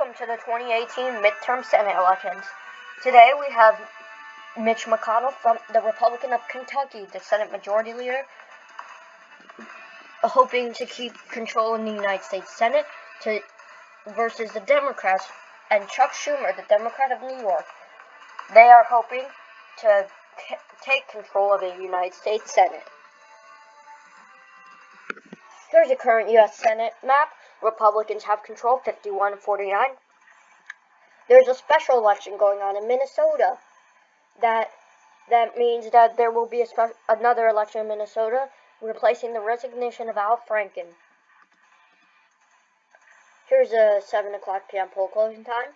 Welcome to the 2018 midterm Senate elections. Today we have Mitch McConnell from the Republican of Kentucky, the Senate Majority Leader, hoping to keep control in the United States Senate versus the Democrats and Chuck Schumer, the Democrat of New York. They are hoping to take control of the United States Senate. Here's the current U.S. Senate map. Republicans have control, 51-49. There's a special election going on in Minnesota. That means that there will be another election in Minnesota, replacing the resignation of Al Franken. Here's a 7 o'clock p.m. poll closing time.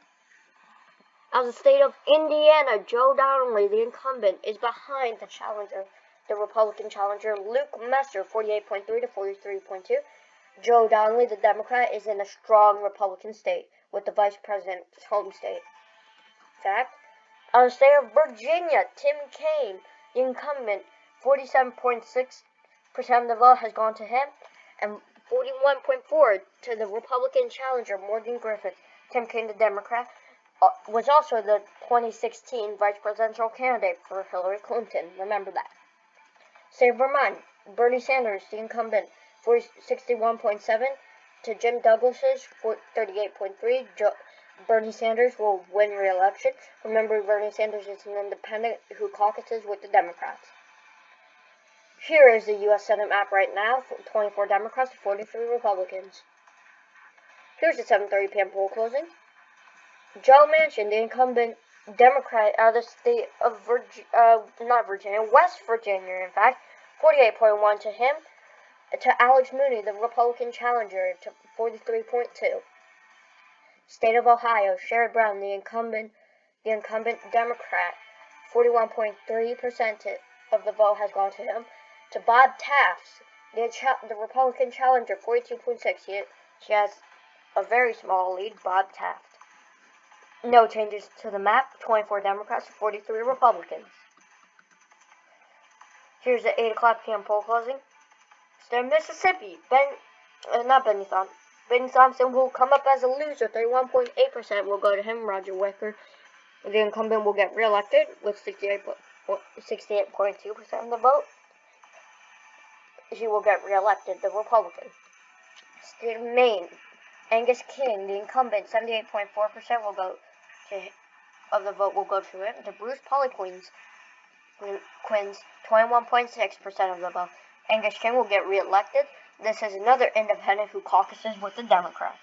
Out of the state of Indiana, Joe Donnelly, the incumbent, is behind the challenger, the Republican challenger, Luke Messer, 48.3 to 43.2. Joe Donnelly, the Democrat, is in a strong Republican state, with the vice president's home state. Fact, out of the state of Virginia, Tim Kaine, the incumbent, 47.6% of the vote has gone to him, and 41.4% to the Republican challenger, Morgan Griffith. Tim Kaine, the Democrat, was also the 2016 vice presidential candidate for Hillary Clinton. Remember that. State of Vermont, Bernie Sanders, the incumbent, 61.7 to Jim Douglas's 38.3. Bernie Sanders will win re-election. Remember, Bernie Sanders is an independent who caucuses with the Democrats. Here is the U.S. Senate map right now, 24 Democrats to 43 Republicans. Here's the 7:30 p.m. poll closing. Joe Manchin, the incumbent Democrat out of the state of West Virginia, in fact, 48.1 to him. To Alex Mooney, the Republican challenger, to 43.2. State of Ohio, Sherrod Brown, the incumbent Democrat, 41.3% of the vote has gone to him. To Bob Taft, the Republican challenger, 42.6. She has a very small lead, Bob Taft. No changes to the map, 24 Democrats to 43 Republicans. Here's the 8 o'clock p.m. poll closing. State of Mississippi, Benny Thompson will come up as a loser. 31.8% will go to him. Roger Wicker, the incumbent, will get reelected with 68.2% of the vote. He will get reelected, the Republican. State of Maine, Angus King, the incumbent, 78.4% will go of the vote will go to him. The Bruce Polley Quins, 21.6% of the vote. Angus King will get reelected. This is another independent who caucuses with the Democrats.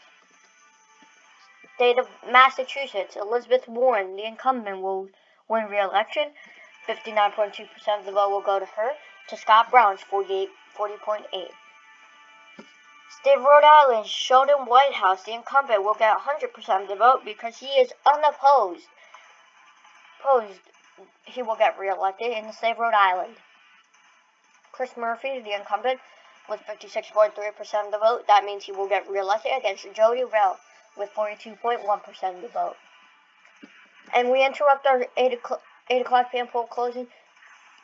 State of Massachusetts, Elizabeth Warren, the incumbent, will win re-election. 59.2% of the vote will go to her. To Scott Brown's 40.8%. State of Rhode Island, Sheldon Whitehouse, the incumbent, will get 100% of the vote because he is unopposed. He will get reelected in the state of Rhode Island. Chris Murphy, the incumbent, with 56.3% of the vote. That means he will get reelected against Jody Rell with 42.1% of the vote. And we interrupt our 8 o'clock p.m. poll closing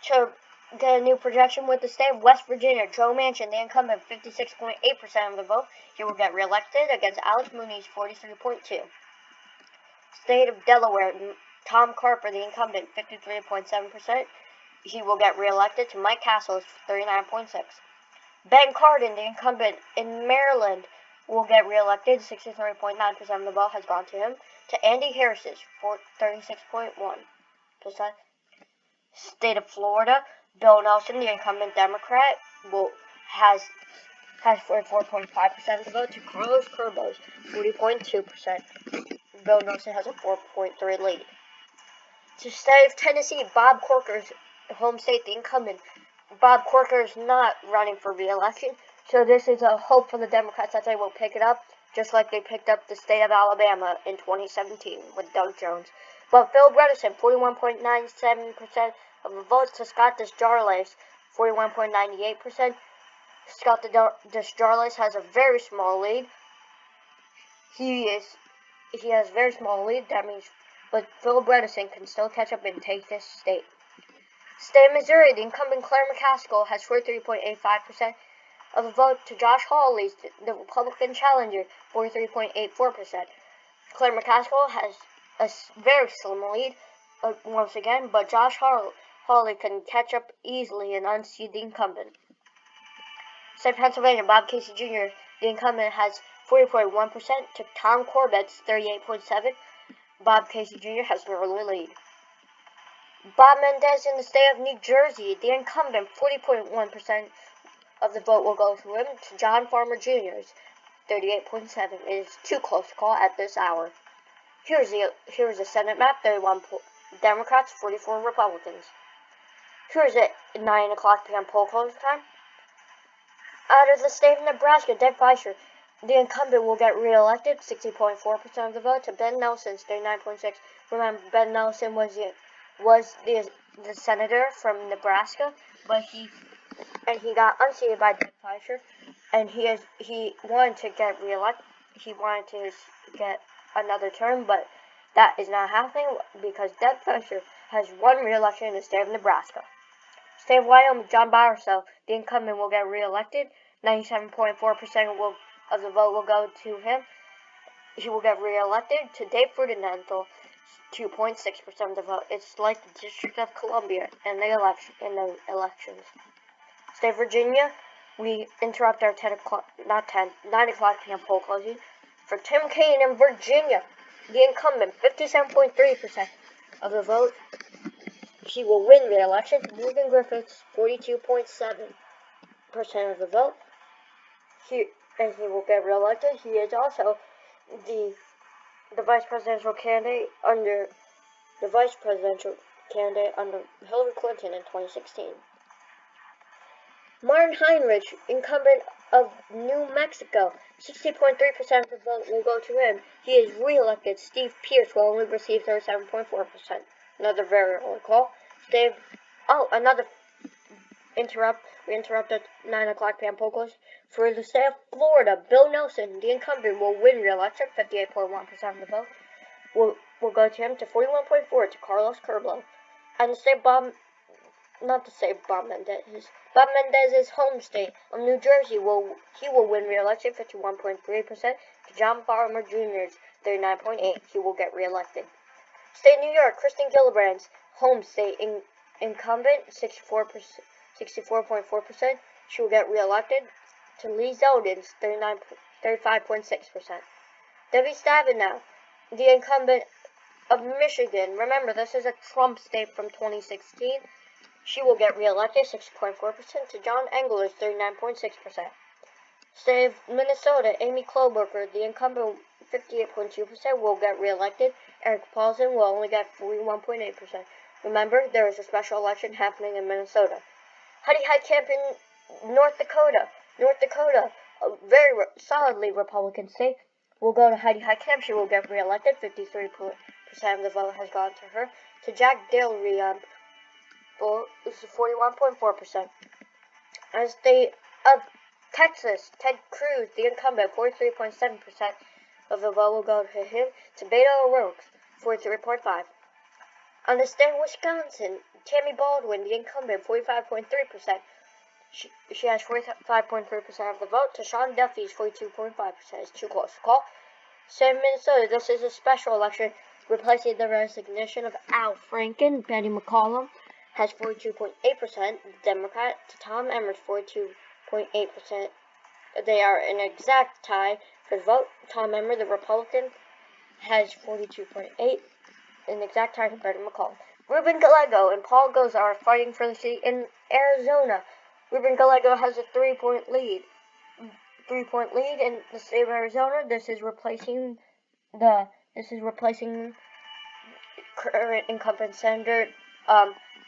to get a new projection with the state of West Virginia. Joe Manchin, the incumbent, 56.8% of the vote. He will get reelected against Alex Mooney's 43.2%. State of Delaware, Tom Carper, the incumbent, 53.7%. He will get reelected to Mike Castle's 39.6%. Ben Cardin, the incumbent in Maryland, will get reelected. 63.9% of the vote has gone to him. To Andy Harris's 36.1%. State of Florida, Bill Nelson, the incumbent Democrat, has 44.5% of the vote. To Carlos Curbo's 40.2%. Bill Nelson has a 4.3% lead. To state of Tennessee, Bob Corker's home state, the incumbent. Bob Corker is not running for re-election, so this is a hope for the Democrats that they will pick it up, just like they picked up the state of Alabama in 2017 with Doug Jones. But Phil Bredesen, 41.97% of the votes. To Scott Desjardins, 41.98%. Scott Desjardins has a very small lead. He has a very small lead. That means, but Phil Bredesen can still catch up and take this state. State of Missouri, the incumbent Claire McCaskill has 43.85% of the vote. To Josh Hawley, the Republican challenger, 43.84%. Claire McCaskill has a very slim lead once again, but Josh Hawley can catch up easily and unseat the incumbent. State of Pennsylvania, Bob Casey Jr., the incumbent, has 40.1% to Tom Corbett's 38.7%. Bob Casey Jr. has an early lead. Bob Mendez in the state of New Jersey, the incumbent, 40.1% of the vote will go to him, to John Farmer Jr.'s 38.7%. It is too close to call at this hour. Here's the Senate map, 31 Democrats, 44 Republicans. Here's it, 9 o'clock p.m. poll closing time. Out of the state of Nebraska, Deb Fischer, the incumbent, will get reelected, 60.4% of the vote, to Ben Nelson's 39.6%. Remember, Ben Nelson was the senator from Nebraska, but he got unseated by Deb Fischer, and he wanted to get reelected. He wanted to get another term, but that is not happening because Deb Fischer has won re-election in the state of Nebraska. State of Wyoming, John Bowersoe, the incumbent, will get re-elected. 97.4% of the vote will go to him. He will get re-elected. To Dave Ferdinando, 2.6% of the vote. It's like the District of Columbia in the elections. State of Virginia, we interrupt our 9 o'clock p.m. poll closing. For Tim Kaine in Virginia, the incumbent, 57.3% of the vote. He will win re-election. Morgan Griffiths, 42.7% of the vote. He will get re-elected. He is also the vice presidential candidate under Hillary Clinton in 2016. Martin Heinrich, incumbent of New Mexico, 60.3% of the vote will go to him. He is re-elected. Steve Pierce will only receive 37.4%. Another very early call. We interrupt at 9 o'clock p.m. poll close. For the state of Florida, Bill Nelson, the incumbent, will win re-election. 58.1% of the vote will go to him, to 41.4% to Carlos Cuervo. And the state of Bob Mendez's home state of New Jersey will win re-election. 51.3% to John Farmer Jr.'s 39.8%. He will get re-elected. State of New York, Kristen Gillibrand's home state incumbent, 64.4%. She will get re-elected. To Lee Zeldin's 35.6%. Debbie Stabenow, the incumbent of Michigan. Remember, this is a Trump state from 2016. She will get re-elected, 6.4%, to John Engler's 39.6%. State of Minnesota, Amy Klobuchar, the incumbent, 58.2%, will get re-elected. Eric Paulson will only get 41.8%. Remember, there is a special election happening in Minnesota. Heidi Heitkamp in North Dakota. North Dakota, a very solidly Republican state, will go to Heidi Heitkamp. She will get re-elected. 53% of the vote has gone to her. To Jack Dale Riamp, this is 41.4%. And the state of Texas, Ted Cruz, the incumbent, 43.7% of the vote will go to him. To Beto O'Rourke, 43.5%. On the state of Wisconsin, Tammy Baldwin, the incumbent, 45.3%. She has 45.3% of the vote. To Sean Duffy's 42.5%. It's too close to call. State of Minnesota, this is a special election replacing the resignation of Al Franken. Betty McCollum has 42.8%. Democrat. To Tom Emmer's 42.8%. They are an exact tie for the vote. Tom Emmer, the Republican, has 42.8%. An exact tie to Betty McCollum. Ruben Gallego and Paul Goza are fighting for the seat in Arizona. Ruben Gallego has a 3-point lead. 3-point lead in the state of Arizona. This is replacing current incumbent Senator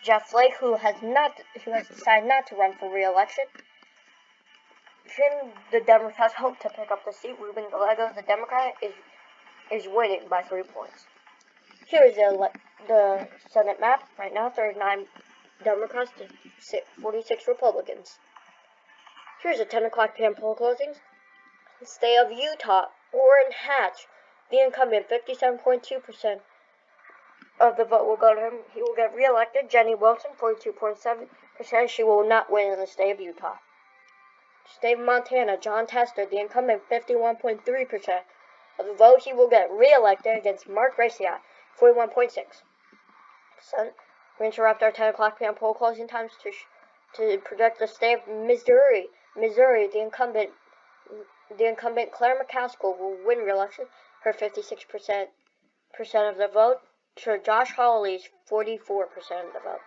Jeff Flake, who has decided not to run for re-election. The Democrats hope to pick up the seat. Ruben Gallego, the Democrat, is winning by 3 points. Here's the Senate map. Right now, 39 Democrats to 46 Republicans. Here's the 10 o'clock p.m. poll closings. The state of Utah, Orrin Hatch, the incumbent, 57.2% of the vote will go to him. He will get re-elected. Jenny Wilson, 42.7%. She will not win in the state of Utah. State of Montana, John Tester, the incumbent, 51.3%. of the vote, he will get re-elected against Mark Raciat, 41.6%. We interrupt our 10 o'clock p.m. poll closing times to project the state of Missouri. The incumbent Claire McCaskill will win re-election, her 56% of the vote, to Josh Hawley's 44% of the vote.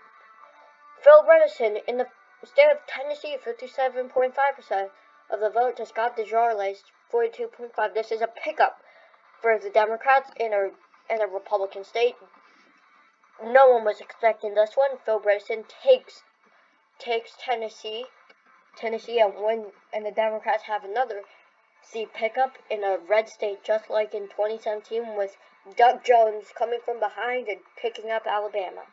Phil Bredesen in the state of Tennessee, 57.5% of the vote, to Scott DeJarle's 42.5%. This is a pickup for the Democrats in a Republican state. No one was expecting this one. Phil Bredesen takes Tennessee and the Democrats have another seat pickup in a red state, just like in 2017 with Doug Jones coming from behind and picking up Alabama.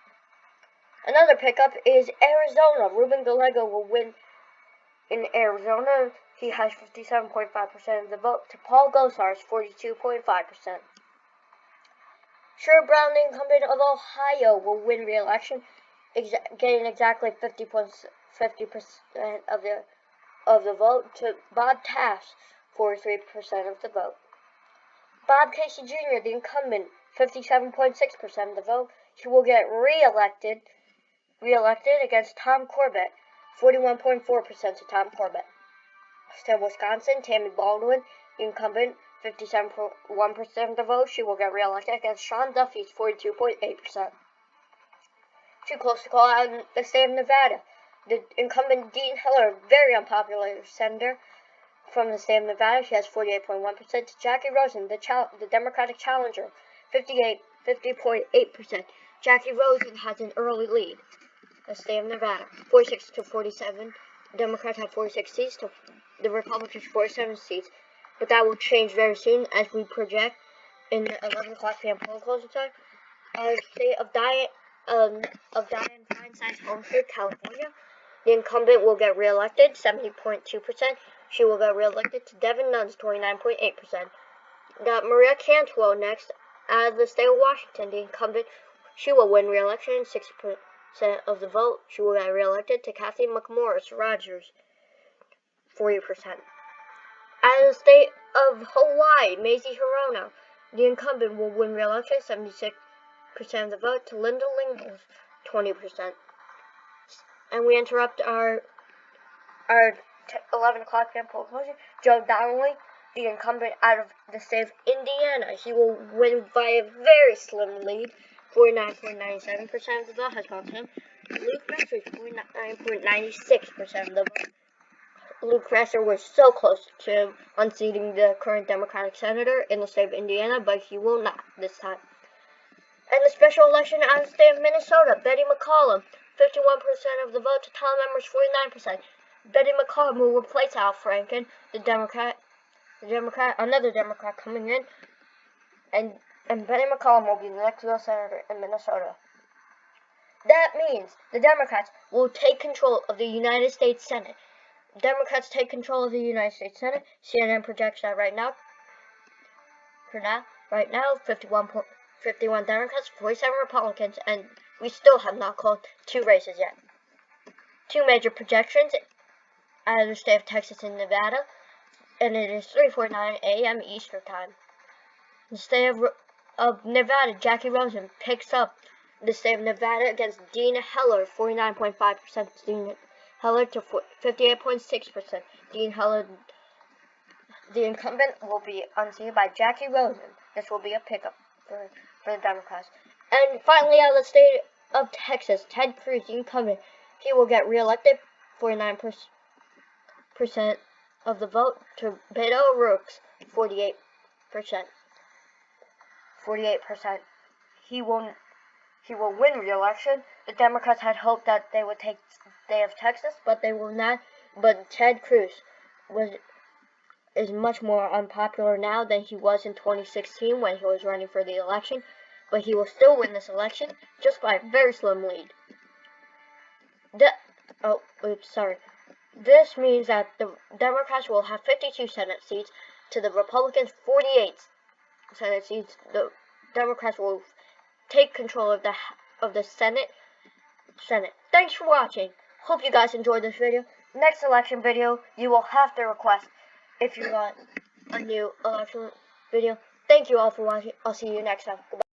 Another pickup is Arizona. Ruben Gallego will win in Arizona. He has 57.5% of the vote to Paul Gosar's 42.5%. Sherrod Brown, the incumbent of Ohio, will win re-election, getting exactly 50% of the vote to Bob Taft's 43% of the vote. Bob Casey Jr., the incumbent, 57.6% of the vote. He will get re-elected against Tom Corbett, 41.4% to Tom Corbett. State of Wisconsin, Tammy Baldwin, the incumbent, 57.1% of the vote. She will get re-elected against Sean Duffy's 42.8%. Too close to call out in the state of Nevada. The incumbent Dean Heller, very unpopular senator from the state of Nevada, she has 48.1%. To Jackie Rosen, the Democratic challenger, 50.8%. Jackie Rosen has an early lead. The state of Nevada, 46 to 47. The Democrats have 46 seats, to the Republicans 47 seats. But that will change very soon as we project in the 11 o'clock p.m. poll closing time. State of Dianne Feinstein's home state, California. The incumbent will get re-elected, 70.2%. She will get re-elected to Devin Nunn's 29.8%. Got Maria Cantwell next, out of the state of Washington. The incumbent, she will win re-election, 60% of the vote. She will get re-elected to Kathy McMorris Rogers, 40%. Out of the state of Hawaii, Mazie Hirono, the incumbent will win re-election, 76% of the vote, to Linda Lingles, 20%. And we interrupt our 11 o'clock p.m. poll closing. Joe Donnelly, the incumbent out of the state of Indiana, he will win by a very slim lead, 49.97% of the vote has gone to him. Luke Messer, 49.96% of the vote. Luke Messer was so close to unseating the current Democratic senator in the state of Indiana, but he will not this time. And the special election out of the state of Minnesota, Betty McCollum, 51% of the vote to Tom Emmer's 49%. Betty McCollum will replace Al Franken, another Democrat coming in, and Betty McCollum will be the next U.S. Senator in Minnesota. That means the Democrats will take control of the United States Senate. Democrats take control of the United States Senate. CNN projects that right now, 51 Democrats, 47 Republicans, and we still have not called 2 races yet. 2 major projections out of the state of Texas and Nevada, and it is 3:49 a.m. Eastern Time. The state of Nevada, Jackie Rosen picks up the state of Nevada against Dean Heller, 49.5%. Dean Heller to 58.6%. Dean Heller, the incumbent, will be unseated by Jackie Rosen. This will be a pickup for the Democrats. And finally, out of the state of Texas, Ted Cruz, the incumbent, he will get re-elected, 49% of the vote, to Beto O'Rourke's 48%. He will win re-election. The Democrats had hoped that they would take State of Texas, but they will not. But Ted Cruz is much more unpopular now than he was in 2016 when he was running for the election. But he will still win this election just by a very slim lead. This means that the Democrats will have 52 Senate seats to the Republicans' 48 Senate seats. The Democrats will take control of the Senate. Thanks for watching. Hope you guys enjoyed this video. Next election video, you will have to request if you want a new election video. Thank you all for watching. I'll see you next time. Goodbye.